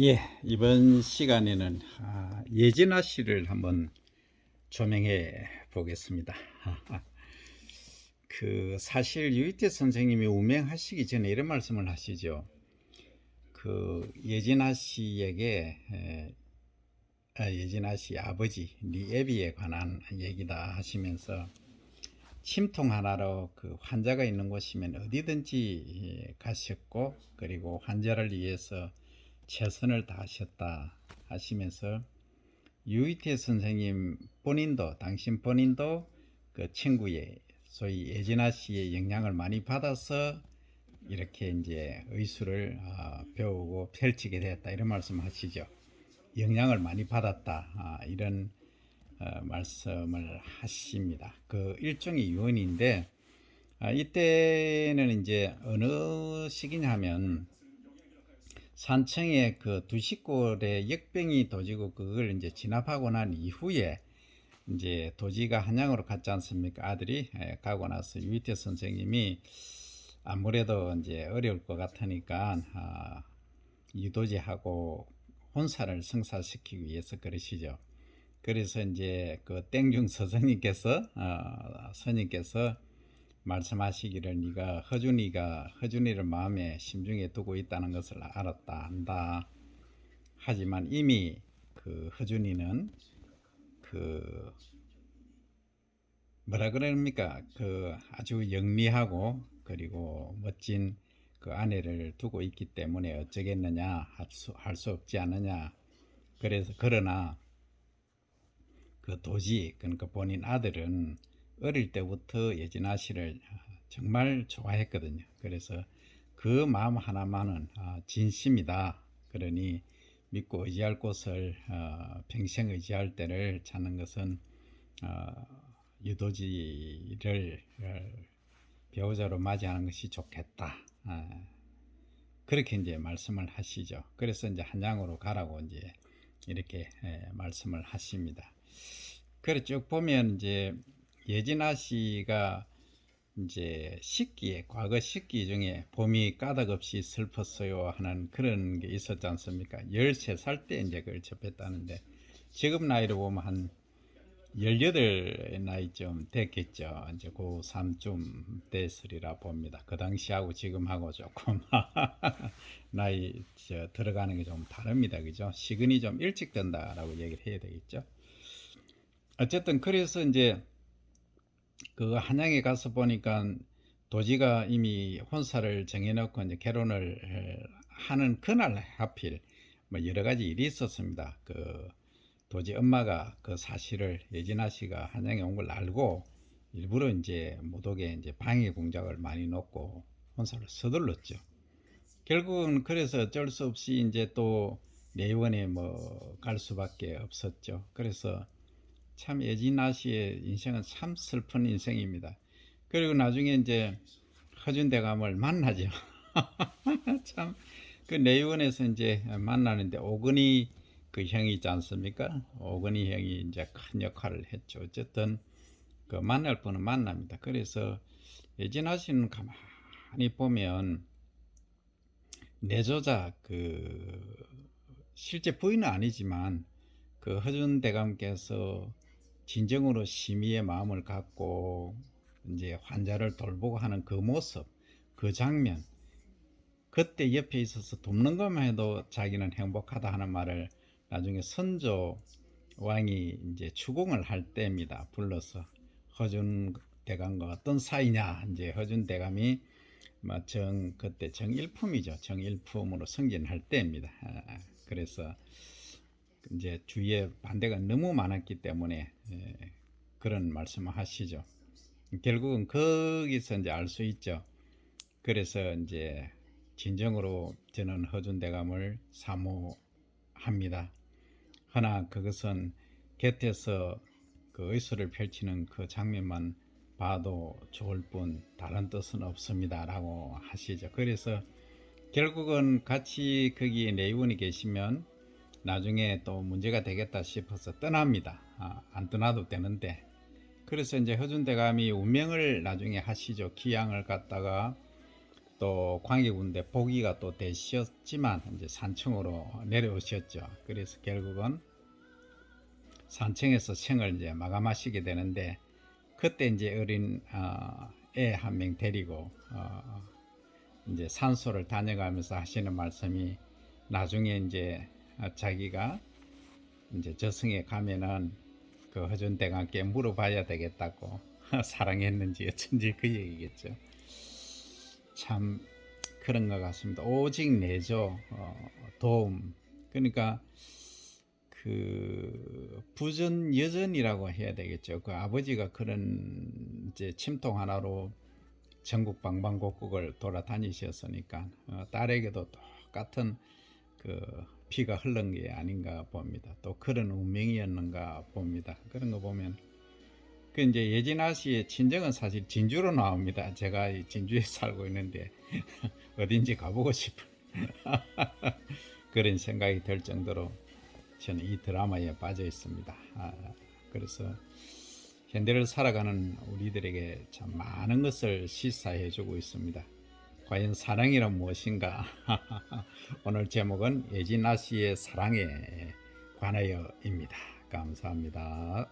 예, 이번 시간에는 예진아 씨를 한번 조명해 보겠습니다. 사실 유이태 선생님이 운명하시기 전에 이런 말씀을 하시죠. 예진아 씨에게 예진아 씨 아버지 리애비에 관한 얘기다 하시면서 침통 하나로 환자가 있는 곳이면 어디든지 가셨고, 그리고 환자를 위해서 최선을 다하셨다 하시면서 유이태 선생님 본인도, 당신 본인도 그 친구의 소위 예진아 씨의 영향을 많이 받아서 이렇게 이제 의술을 배우고 펼치게 되었다, 이런 말씀하시죠. 영향을 많이 받았다, 이런 말씀을 하십니다. 그 일종의 유언인데, 이때는 이제 어느 시기냐면 산청에 그 두시골에 역병이 도지고 그걸 이제 진압하고 난 이후에 이제 도지가 한양으로 갔지 않습니까? 아들이 가고 나서 유이태 선생님이 아무래도 이제 어려울 것 같으니까 유도지하고 혼사를 성사시키기 위해서 그러시죠. 그래서 이제 그 땡중 스님께서 말씀하시기를, 네가 허준이를 마음에 심중에 두고 있다는 것을 알았다 한다. 하지만 이미 그 허준이는 그 뭐라 그럽니까? 그 아주 영리하고 그리고 멋진 그 아내를 두고 있기 때문에 어쩌겠느냐, 할 수 없지 않느냐. 그래서 그러나 그러니까 본인 아들은 어릴 때부터 예진아 씨를 정말 좋아했거든요. 그래서 그 마음 하나만은 진심이다. 그러니 믿고 의지할 곳을, 평생 의지할 때를 찾는 것은 유도지를 배우자로 맞이하는 것이 좋겠다. 그렇게 이제 말씀을 하시죠. 그래서 이제 한양으로 가라고 이제 이렇게 말씀을 하십니다. 그래 쭉 보면 이제 예진아 씨가 이제 과거 식기 중에 봄이 까닭없이 슬펐어요 하는 그런 게 있었지 않습니까? 13살 때 이제 그걸 접했다는데, 지금 나이로 보면 한 18 나이쯤 됐겠죠. 이제 고3쯤 됐으리라 봅니다. 그 당시하고 지금하고 조금 나이 들어가는 게 좀 다릅니다. 그죠? 시근이 좀 일찍 된다라고 얘기를 해야 되겠죠. 어쨌든 그래서 이제 그 한양에 가서 보니까 도지가 이미 혼사를 정해놓고 이제 결혼을 하는 그날 하필 뭐 여러 가지 일이 있었습니다. 도지 엄마가 그 사실을 예진아 씨가 한양에 온 걸 알고 일부러 이제 못 오게 이제 방해 공작을 많이 놓고 혼사를 서둘렀죠. 결국은 그래서 어쩔 수 없이 이제 또 내원에 뭐 갈 수밖에 없었죠. 그래서 참 예진아 씨의 인생은 참 슬픈 인생입니다. 그리고 나중에 이제 허준대감을 만나죠. 참 그 내원에서 이제 만나는데 오건희 그 형이 있지 않습니까? 오건희 형이 이제 큰 역할을 했죠. 어쨌든 그 만날 분은 만납니다. 그래서 예진아 씨는 가만히 보면 내조자 실제 부인은 아니지만 그 허준 대감께서 진정으로 심의의 마음을 갖고 이제 환자를 돌보고 하는 그 모습, 그 장면, 그때 옆에 있어서 돕는 것만 해도 자기는 행복하다 하는 말을 나중에 선조 왕이 이제 추궁을 할 때입니다. 불러서 허준 대감과 어떤 사이냐, 이제 허준 대감이 그때 정일품이죠. 정일품으로 승진할 때입니다. 그래서 이제 주위에 반대가 너무 많았기 때문에 그런 말씀을 하시죠. 결국은 거기서 이제 알 수 있죠. 그래서 이제 진정으로 저는 허준 대감을 사모합니다. 허나 그것은 곁에서 그 의술을 펼치는 그 장면만 봐도 좋을 뿐 다른 뜻은 없습니다 라고 하시죠. 그래서 결국은 같이 거기 내의원이 계시면 나중에 또 문제가 되겠다 싶어서 떠납니다. 안 떠나도 되는데. 그래서 이제 허준대감이 운명을 나중에 하시죠. 기양을 갖다가 또 관계군데 보기가 또 되셨지만 이제 산청으로 내려오셨죠. 그래서 결국은 산청에서 생을 이제 마감하시게 되는데, 그때 이제 어린 애 한 명 데리고 이제 산소를 다녀가면서 하시는 말씀이, 나중에 이제 자기가 이제 저승에 가면은 그 허준대감께 물어봐야 되겠다고 사랑했는지 어쩐지 그 얘기겠죠. 참 그런 것 같습니다. 오직 내조 도움. 그러니까 그 부전 여전이라고 해야 되겠죠. 그 아버지가 그런 이제 침통 하나로 전국 방방곡곡을 돌아다니셨으니까 딸에게도 똑같은 그 피가 흐른 게 아닌가 봅니다. 또 그런 운명이었는가 봅니다. 그런 거 보면 그 이제 예진아 씨의 친정은 사실 진주로 나옵니다. 제가 진주에 살고 있는데 어딘지 가보고 싶은 그런 생각이 들 정도로 저는 이 드라마에 빠져 있습니다. 그래서 현대를 살아가는 우리들에게 참 많은 것을 시사해 주고 있습니다. 과연 사랑이란 무엇인가? 오늘 제목은 예진아 씨의 사랑에 관하여입니다. 감사합니다.